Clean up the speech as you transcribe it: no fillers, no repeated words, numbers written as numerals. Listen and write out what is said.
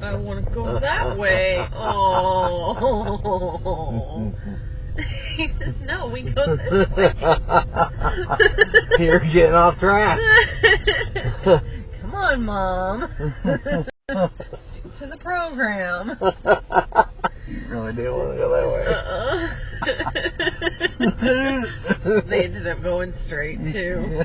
I want to go that way. Oh. He says, no, we go this way. You're getting off track. Come on, Mom. Stick to the program. You really do want to go that way. They ended up going straight, too.